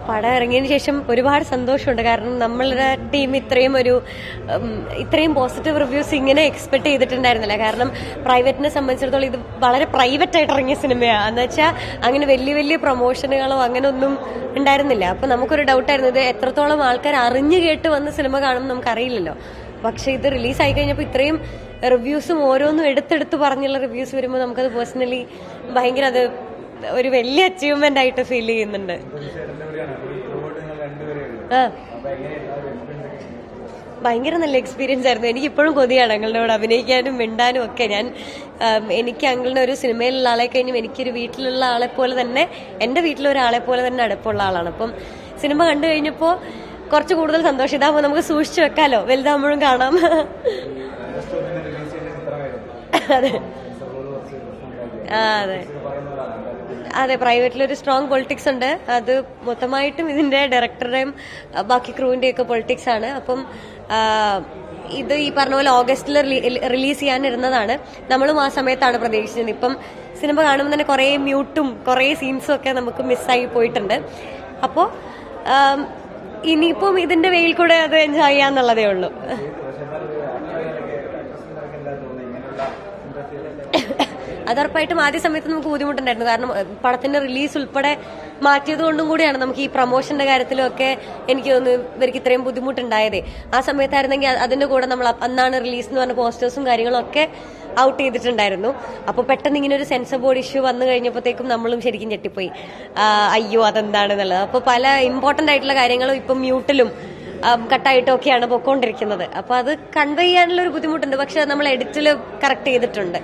പടം ഇറങ്ങിയതിന് ശേഷം ഒരുപാട് സന്തോഷമുണ്ട്. കാരണം നമ്മളുടെ ടീം ഇത്രയും പോസിറ്റീവ് റിവ്യൂസ് ഇങ്ങനെ എക്സ്പെക്ട് ചെയ്തിട്ടുണ്ടായിരുന്നില്ല. കാരണം പ്രൈവറ്റിനെ സംബന്ധിച്ചിടത്തോളം ഇത് വളരെ പ്രൈവറ്റ് ആയിട്ട് ഇറങ്ങിയ സിനിമയാണ്. എന്ന് വെച്ചാൽ അങ്ങനെ വലിയ വലിയ പ്രൊമോഷനുകളോ അങ്ങനെ ഒന്നും ഉണ്ടായിരുന്നില്ല. അപ്പൊ നമുക്കൊരു ഡൗട്ടായിരുന്നു, ഇത് എത്രത്തോളം ആൾക്കാർ അറിഞ്ഞു കേട്ട് വന്ന സിനിമ കാണുമെന്ന് നമുക്കറിയില്ലല്ലോ. പക്ഷെ ഇത് റിലീസായി കഴിഞ്ഞപ്പോൾ ഇത്രയും റിവ്യൂസും ഓരോന്നും എടുത്തെടുത്ത് പറഞ്ഞുള്ള റിവ്യൂസ് വരുമ്പോൾ നമുക്കത് പേഴ്സണലി ഭയങ്കര അത് ഒരു വലിയ അച്ചീവ്മെന്റ് ആയിട്ട് ഫീൽ ചെയ്യുന്നുണ്ട്. ഭയങ്കര നല്ല എക്സ്പീരിയൻസ് ആയിരുന്നു. എനിക്ക് ഇപ്പോഴും കൊതിയാണ് അങ്കിളിന്റെ കൂടെ അഭിനയിക്കാനും മിണ്ടാനും ഒക്കെ. എനിക്ക് അങ്കിളിന്റെ ഒരു സിനിമയിലുള്ള ആളെ കഴിഞ്ഞും എനിക്കൊരു വീട്ടിലുള്ള ആളെ പോലെ തന്നെ എന്റെ വീട്ടിലൊരാളെ പോലെ തന്നെ അടുപ്പുള്ള ആളാണ്. അപ്പം സിനിമ കണ്ടു കഴിഞ്ഞപ്പോൾ കുറച്ച് കൂടുതൽ സന്തോഷം. ഇതാകുമ്പോൾ നമുക്ക് സൂക്ഷിച്ചു വെക്കാലോ, വലുതാകുമ്പോഴും കാണാം. അതെ അതെ അതെ, പ്രൈവറ്റിലൊരു സ്ട്രോങ് പൊളിറ്റിക്സ് ഉണ്ട്. അത് മൊത്തമായിട്ടും ഇതിന്റെ ഡയറക്ടറുടെയും ബാക്കി ക്രൂവിന്റെ ഒക്കെ പൊളിറ്റിക്സ് ആണ്. അപ്പം ഇത് ഈ പറഞ്ഞ പോലെ ഓഗസ്റ്റിൽ റിലീസ് ചെയ്യാനിരുന്നതാണ്. നമ്മളും ആ സമയത്താണ് പ്രതീക്ഷിച്ചത്. ഇപ്പം സിനിമ കാണുമ്പോൾ തന്നെ കുറെ മ്യൂട്ടും കുറെ സീൻസും ഒക്കെ നമുക്ക് മിസ്സായി പോയിട്ടുണ്ട്. അപ്പോൾ ഇനിയിപ്പം ഇതിന്റെ വെയിൽ കൂടെ അത് എൻജോയ് ചെയ്യാന്നുള്ളതേ ഉള്ളൂ. അതുറപ്പായിട്ടും ആദ്യ സമയത്ത് നമുക്ക് ബുദ്ധിമുട്ടുണ്ടായിരുന്നു. കാരണം പടത്തിന്റെ റിലീസ് ഉൾപ്പെടെ മാറ്റിയത് കൊണ്ടും കൂടിയാണ് നമുക്ക് ഈ പ്രൊമോഷന്റെ കാര്യത്തിലും ഒക്കെ എനിക്ക് തോന്നുന്നു ഇവർക്ക് ഇത്രയും ബുദ്ധിമുട്ടുണ്ടായതേ. ആ സമയത്തായിരുന്നെങ്കിൽ അതിന്റെ കൂടെ നമ്മൾ അന്നാണ് റിലീസ് എന്ന് പറഞ്ഞ പോസ്റ്റേഴ്സും കാര്യങ്ങളും ഒക്കെ ഔട്ട് ചെയ്തിട്ടുണ്ടായിരുന്നു. അപ്പോൾ പെട്ടെന്ന് ഇങ്ങനെ ഒരു സെൻസർ ബോർഡ് ഇഷ്യൂ വന്നു കഴിഞ്ഞപ്പോഴത്തേക്കും നമ്മളും ശരിക്കും ഞെട്ടിപ്പോയി, അയ്യോ അതെന്താണെന്നുള്ളത്. അപ്പോൾ പല ഇമ്പോർട്ടന്റ് ആയിട്ടുള്ള കാര്യങ്ങളും ഇപ്പം മ്യൂട്ടിലും കട്ടായിട്ടും ഒക്കെയാണ് പൊക്കോണ്ടിരിക്കുന്നത്. അപ്പൊ അത് കൺവേ ചെയ്യാനുള്ള ഒരു ബുദ്ധിമുട്ടുണ്ട്. പക്ഷെ നമ്മൾ എഡിറ്റിൽ കറക്റ്റ് ചെയ്തിട്ടുണ്ട്.